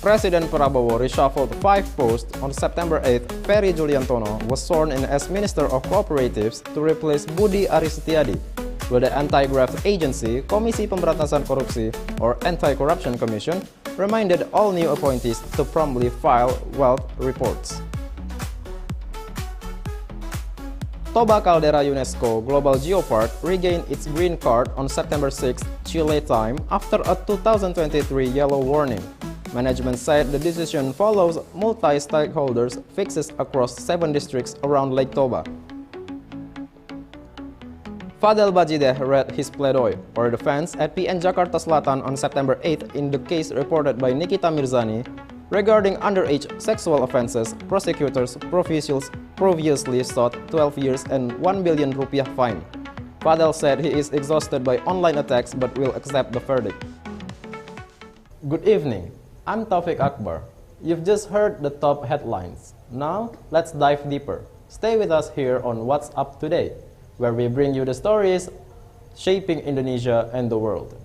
President Prabowo reshuffled 5 posts on September 8th. Ferry Juliantono was sworn in as Minister of Cooperatives to replace Budi Aris Setiadi, while the anti-graft agency, Komisi Pemberantasan Korupsi, or Anti-Corruption Commission, reminded all new appointees to promptly file wealth reports. Toba Caldera UNESCO Global Geopark regained its green card on September 6, Chile time, after a 2023 yellow warning. Management said the decision follows multi-stakeholders fixes across 7 districts around Lake Toba. Fadel Bajideh read his plaidoy for defense at PN Jakarta Selatan on September 8 in the case reported by Nikita Mirzani regarding underage sexual offenses. Prosecutors previously sought 12 years and 1 billion rupiah fine. Fadel said he is exhausted by online attacks but will accept the verdict. Good evening, I'm Taufik Akbar. You've just heard the top headlines. Now, let's dive deeper. Stay with us here on What's Up Today, where we bring you the stories shaping Indonesia and the world.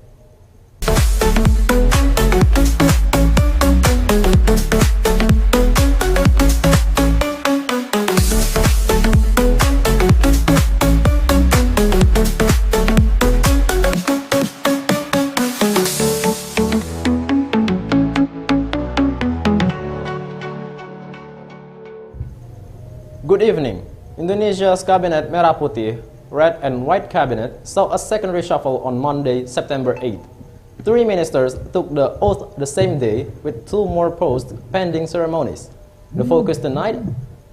Good evening. Indonesia's Cabinet Merah Putih, Red and White Cabinet saw a second reshuffle on Monday, September 8. 3 ministers took the oath the same day, with 2 more posts pending ceremonies. The focus tonight,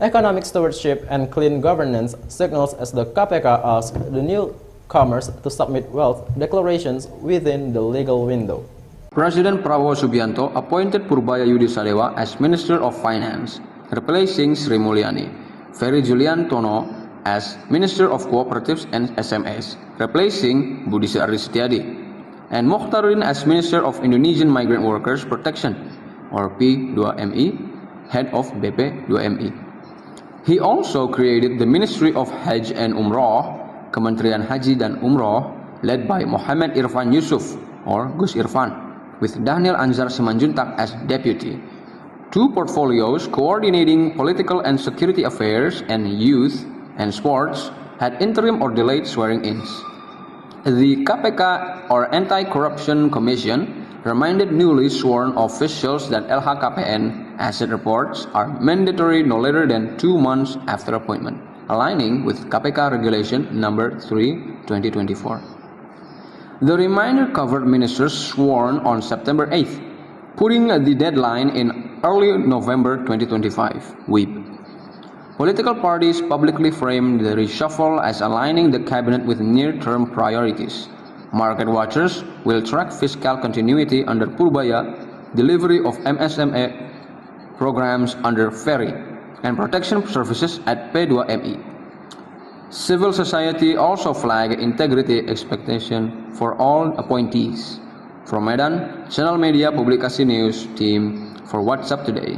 economic stewardship and clean governance, signals as the KPK asked the newcomers to submit wealth declarations within the legal window. President Prabowo Subianto appointed Purbaya Yudi Sadewa as Minister of Finance, replacing Sri Mulyani. Ferry Juliantono as Minister of Cooperatives and SMEs, replacing Budi Aris Setiadi, and Mokhtaruddin as Minister of Indonesian Migrant Workers Protection, or P2MI, head of BP2MI. He also created the Ministry of Hajj and Umroh, Kementerian Haji dan Umroh, led by Muhammad Irfan Yusuf, or Gus Irfan, with Daniel Anzar Simanjuntak as Deputy. 2 portfolios coordinating political and security affairs and youth and sports had interim or delayed swearing-ins. The KPK, or Anti-Corruption Commission, reminded newly sworn officials that LHKPN asset reports are mandatory no later than 2 months after appointment, aligning with KPK Regulation Number 3, 2024. The reminder covered ministers sworn on September 8th, putting the deadline in early November 2025, WIB. Political parties publicly framed the reshuffle as aligning the cabinet with near-term priorities. Market watchers will track fiscal continuity under Purbaya, delivery of MSME programs under Ferry, and protection services at P2MI. Civil society also flagged integrity expectation for all appointees. From Medan, Channel Media Publikasi News Team for What's Up Today.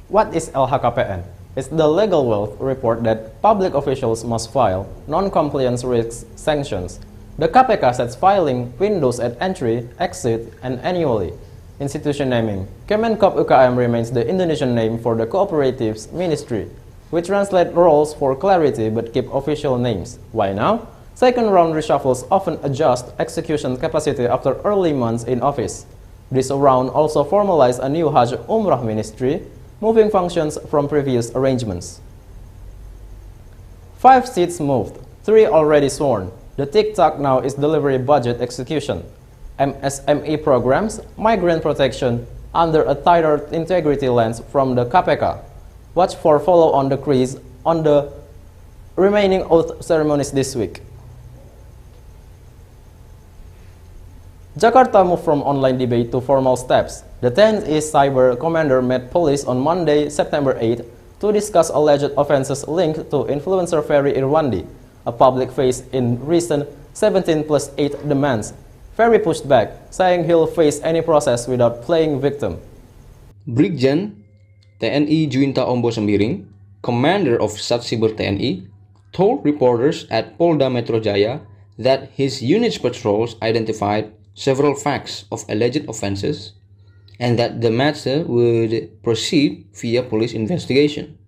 What is LHKPN? It's the legal wealth report that public officials must file. Non-compliance risks sanctions. The KPK sets filing windows at entry, exit, and annually. Institution naming. Kemenkop UKM remains the Indonesian name for the Cooperatives Ministry. We translate roles for clarity but keep official names. Why now? Second round reshuffles often adjust execution capacity after early months in office. This round also formalized a new Hajj Umrah ministry, moving functions from previous arrangements. 5 seats moved, 3 already sworn. The tick-tock now is delivery budget execution, MSME programs, migrant protection, under a tighter integrity lens from the KPK. Watch for follow-on decrees on the remaining oath ceremonies this week. Jakarta moved from online debate to formal steps. The 10th East Cyber Commander met police on Monday, September 8, to discuss alleged offenses linked to influencer Ferry Irwandi, a public face in recent 17+8 demands. Ferry pushed back, saying he'll face any process without playing victim. Brigjen TNI Juinta Ombo Sembiring, commander of Satsiber TNI, told reporters at Polda Metro Jaya that his unit's patrols identified several facts of alleged offenses, and that the matter would proceed via police investigation.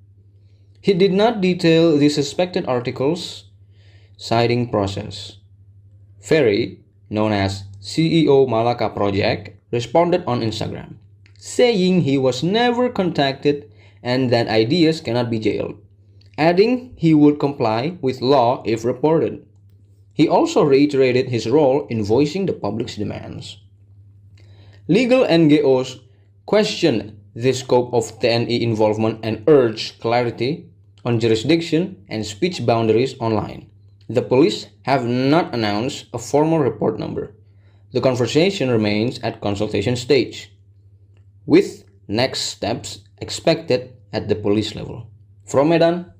He did not detail the suspected articles, citing process. Ferry, known as CEO Malaka Project, responded on Instagram, saying he was never contacted and that ideas cannot be jailed, adding he would comply with law if reported. He also reiterated his role in voicing the public's demands. Legal NGOs questioned the scope of TNI involvement and urged clarity on jurisdiction and speech boundaries online. The police have not announced a formal report number. The conversation remains at consultation stage, with next steps expected at the police level. From Medan,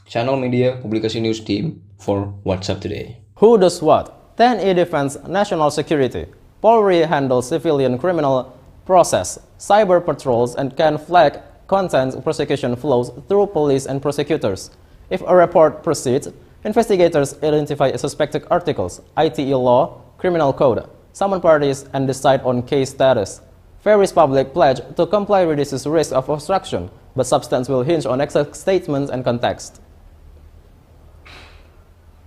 Channel Media Publikasi News Team for What's Up Today. Who does what? TNI defends national security. Polri handles civilian criminal process, cyber patrols, and can flag content prosecution flows through police and prosecutors. If a report proceeds, investigators identify suspected articles, ITE law, criminal code, summon parties, and decide on case status. Ferry's public pledge to comply reduces risk of obstruction, but substance will hinge on exact statements and context.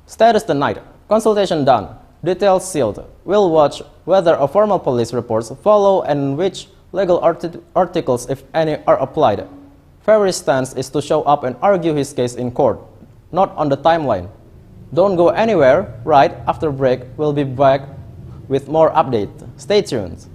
Status denied. Consultation done. Details sealed. We'll watch whether a formal police reports follow and which legal articles, if any, are applied. Ferry's stance is to show up and argue his case in court, not on the timeline. Don't go anywhere. Right after break, we'll be back with more updates. Stay tuned.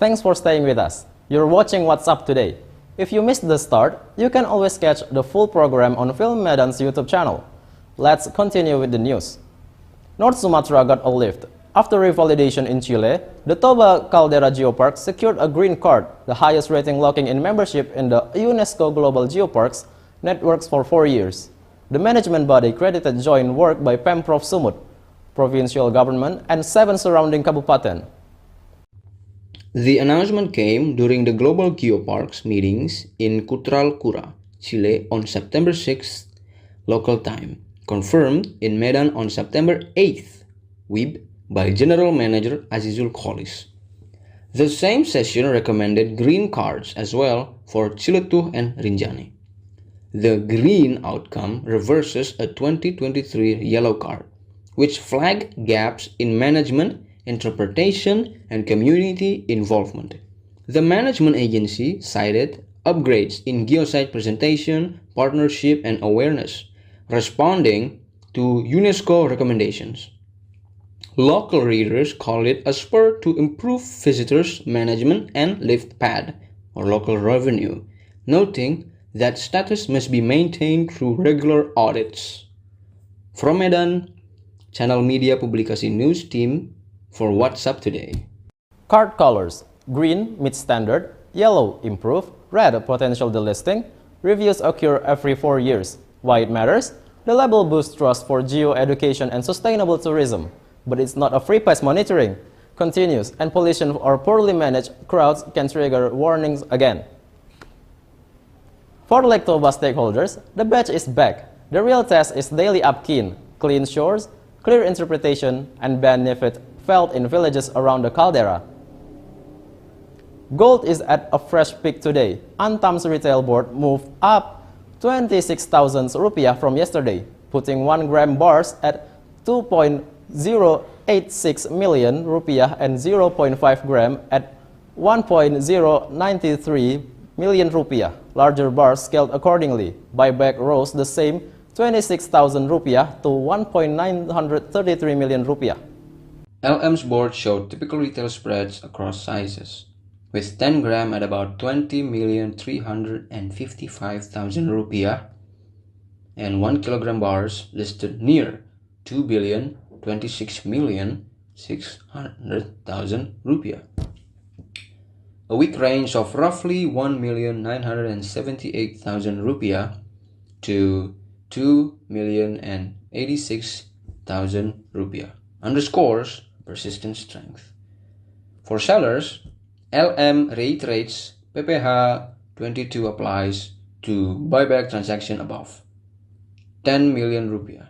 Thanks for staying with us. You're watching What's Up Today. If you missed the start, you can always catch the full program on Film Medan's YouTube channel. Let's continue with the news. North Sumatra got a lift. After revalidation in Chile, the Toba Caldera Geopark secured a green card, the highest rating locking in membership in the UNESCO Global Geoparks networks for 4 years. The management body credited joint work by Pemprov Sumut, provincial government, and 7 surrounding kabupaten. The announcement came during the Global Geoparks meetings in Cutralcura, Chile on September 6th local time, confirmed in Medan on September 8th, WIB, by General Manager Azizul Kholis. The same session recommended green cards as well for Ciletuh and Rinjani. The green outcome reverses a 2023 yellow card, which flagged gaps in management, interpretation, and community involvement. The management agency cited upgrades in geosite presentation, partnership, and awareness, responding to UNESCO recommendations. Local readers call it a spur to improve visitors management and lift pad, or local revenue, noting that status must be maintained through regular audits. From Medan, Channel Media Publikasi News Team for What's Up Today. Card colors: green, meet standard; yellow, improve; red, potential delisting. Reviews occur every 4 years. Why it matters? The label boosts trust for geo-education and sustainable tourism. But it's not a free pass. Monitoring continues, and pollution or poorly managed crowds can trigger warnings again. For Lake Toba stakeholders, the badge is back. The real test is daily upkeep, clean shores, clear interpretation, and benefit felt in villages around the caldera. Gold is at a fresh peak today. Antam's retail board moved up 26,000 rupiah from yesterday, putting 1 gram bars at 2.086 million rupiah and 0.5 gram at 1.093 million rupiah. Larger bars scaled accordingly. Buyback rose the same 26,000 rupiah to 1.933 million rupiah. LM's board showed typical retail spreads across sizes, with 10 gram at about 20,355,000 rupiah and 1 kilogram bars listed near 2,026,600,000 rupiah. A weak range of roughly 1,978,000 rupiah to 2,086,000 rupiah, underscores persistent strength. For sellers, LM reiterates PPH 22 applies to buyback transaction above 10 million rupiah,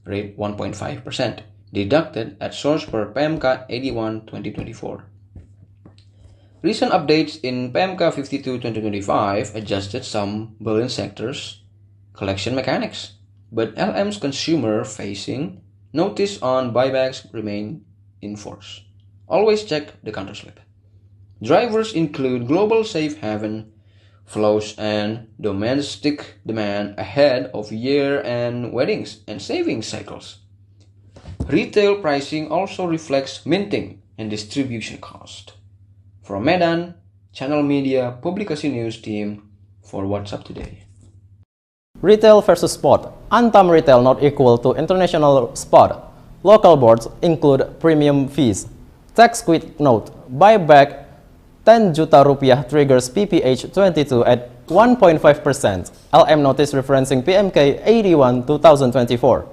rate 1.5%, deducted at source per PMK 81 2024. Recent updates in PMK 52 2025 adjusted some bullion sectors' collection mechanics, but LM's consumer-facing notice on buybacks remain in force. Always check the counterslip. Drivers include global safe haven flows and domestic demand ahead of year-end weddings and savings cycles. Retail pricing also reflects minting and distribution cost. From Medan, Channel Media Publikasi News Team for What's Up Today. Retail versus spot. Antam retail not equal to international spot. Local boards include premium fees. Tax quick note. Buyback 10 juta rupiah triggers PPH 22 at 1.5%. LM notice referencing PMK 81 2024.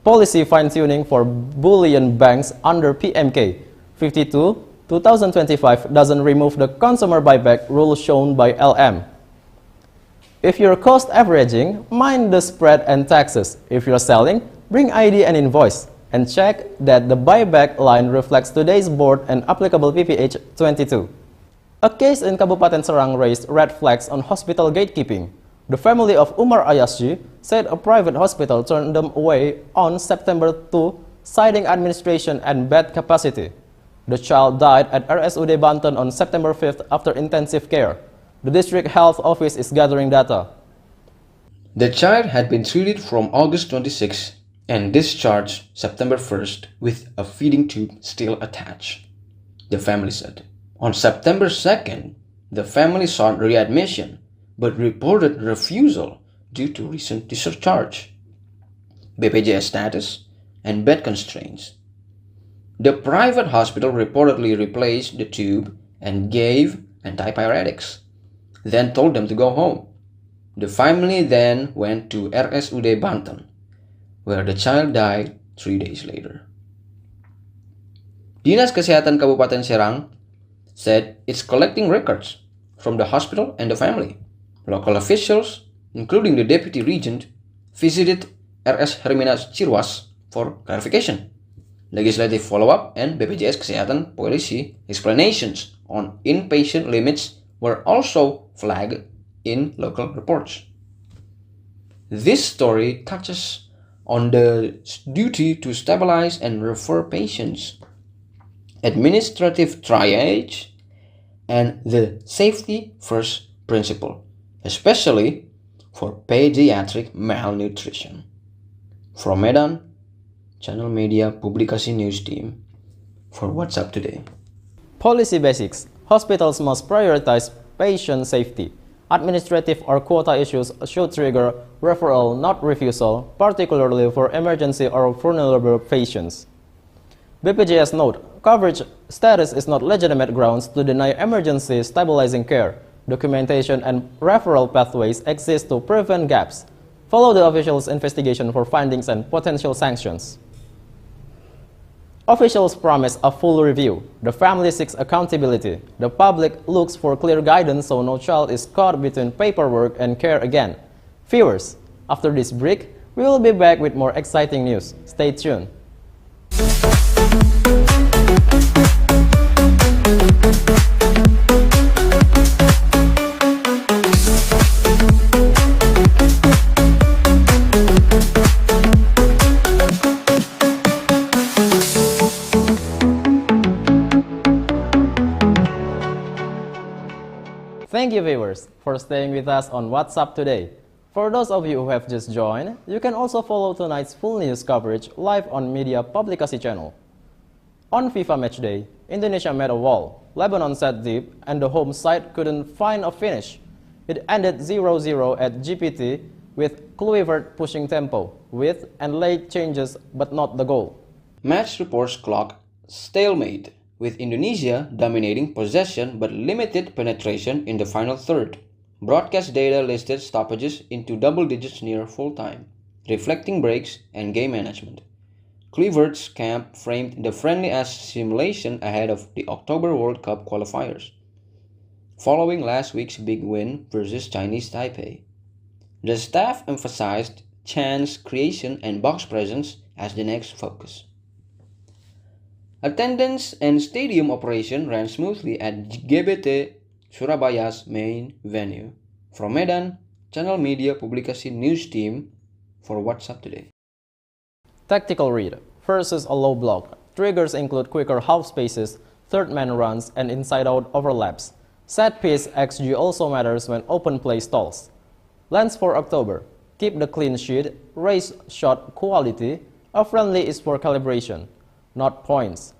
Policy fine-tuning for bullion banks under PMK 52 2025 doesn't remove the consumer buyback rule shown by LM. If you're cost averaging, mind the spread and taxes. If you're selling, bring ID and invoice, and check that the buyback line reflects today's board and applicable PPH 22. A case in Kabupaten Serang raised red flags on hospital gatekeeping. The family of Umar Ayasji said a private hospital turned them away on September 2, citing administration and bed capacity. The child died at RSUD Banten on September 5th after intensive care. The district health office is gathering data. The child had been treated from August 26 and discharged September 1st with a feeding tube still attached, the family said. On September 2nd, the family sought readmission but reported refusal due to recent discharge, BPJS status, and bed constraints. The private hospital reportedly replaced the tube and gave antipyretics, then told them to go home. The family then went to RSUD Banten, where the child died 3 days later. Dinas Kesehatan Kabupaten Serang said it's collecting records from the hospital and the family. Local officials, including the deputy regent, visited RS Hermina Cirwas for clarification. Legislative follow-up and BPJS Kesehatan policy explanations on inpatient limits were also flagged in local reports. This story touches on the duty to stabilize and refer patients, administrative triage, and the safety first principle, especially for pediatric malnutrition. From Medan, Channel Media Publikasi News Team for What's Up Today. Policy basics. Hospitals must prioritize patient safety. Administrative or quota issues should trigger referral, not refusal, particularly for emergency or vulnerable patients. BPJS note, coverage status is not legitimate grounds to deny emergency stabilizing care. Documentation and referral pathways exist to prevent gaps. Follow the official's investigation for findings and potential sanctions. Officials promise a full review. The family seeks accountability. The public looks for clear guidance so no child is caught between paperwork and care again. Viewers, after this break, we will be back with more exciting news. Stay tuned. Thank you viewers for staying with us on What's Up Today. For those of you who have just joined, you can also follow tonight's full news coverage live on Media Publikasi channel. On FIFA Matchday, Indonesia met a wall. Lebanon set deep and the home side couldn't find a finish. It ended 0-0 at GPT with Kluivert pushing tempo, width and late changes but not the goal. Match reports clock stalemate, with Indonesia dominating possession but limited penetration in the final third. Broadcast data listed stoppages into double digits near full time, reflecting breaks and game management. Kluivert's camp framed the friendly as simulation ahead of the October World Cup qualifiers, following last week's big win versus Chinese Taipei. The staff emphasized chance creation and box presence as the next focus. Attendance and stadium operation ran smoothly at GBT Surabaya's main venue. From Medan, Channel Media Publikasi News Team for WhatsApp Today. Tactical read versus a low block. Triggers include quicker half spaces, third man runs, and inside-out overlaps. Set piece XG also matters when open play stalls. Lens for October. Keep the clean sheet, raise shot quality. A friendly is for calibration, not points.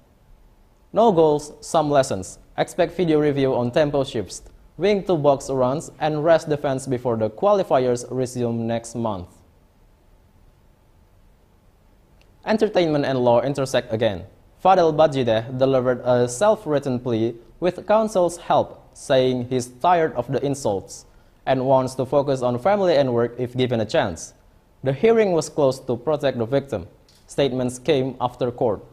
No goals, some lessons. Expect video review on tempo shifts, wing to box runs, and rest defense before the qualifiers resume next month. Entertainment and law intersect again. Fadel Bajideh delivered a self-written plea with counsel's help, saying he's tired of the insults and wants to focus on family and work if given a chance. The hearing was closed to protect the victim. Statements came after court.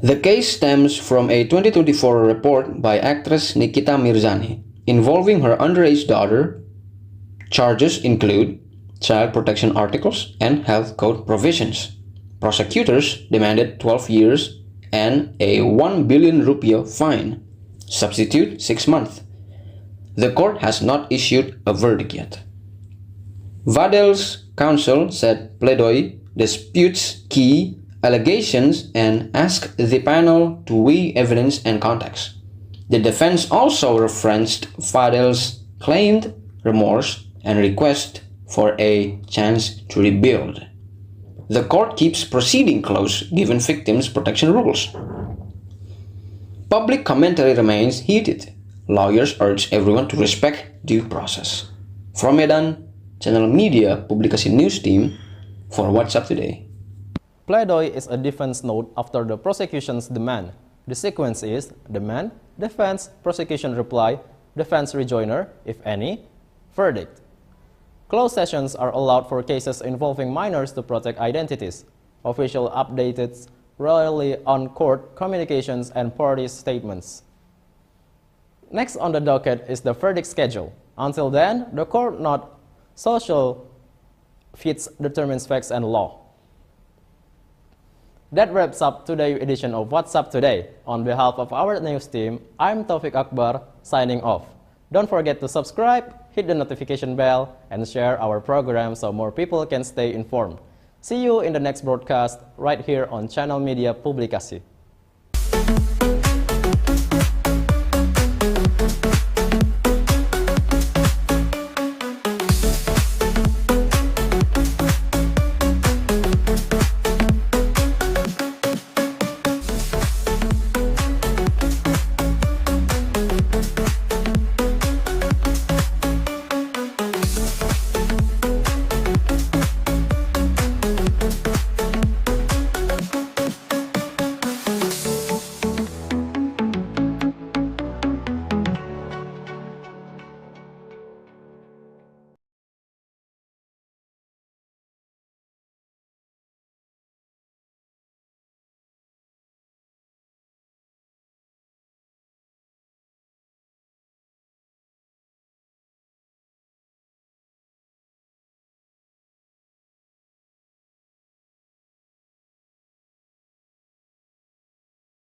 The case stems from a 2024 report by actress Nikita Mirzani involving her underage daughter. Charges include child protection articles and health code provisions. Prosecutors demanded 12 years and a 1 billion rupiah fine. Substitute 6 months. The court has not issued a verdict yet. Vadel's counsel said plaidoy disputes key allegations and asked the panel to weigh evidence and context. The defense also referenced Vadel's claimed remorse and request for a chance to rebuild. The court keeps proceeding close given victims' protection rules. Public commentary remains heated. Lawyers urge everyone to respect due process. From Medan, Channel Media Publikasi News Team for WhatsApp Today. Plaidoy is a defense note after the prosecution's demand. The sequence is demand, defense, prosecution reply, defense rejoinder, if any, verdict. Closed sessions are allowed for cases involving minors to protect identities. Official updates rely on court communications and party statements. Next on the docket is the verdict schedule. Until then, the court not social fits determines facts and law. That wraps up today's edition of WhatsApp Today. On behalf of our news team, I'm Taufik Akbar, signing off. Don't forget to subscribe, hit the notification bell, and share our program so more people can stay informed. See you in the next broadcast right here on Channel Media Publikasi.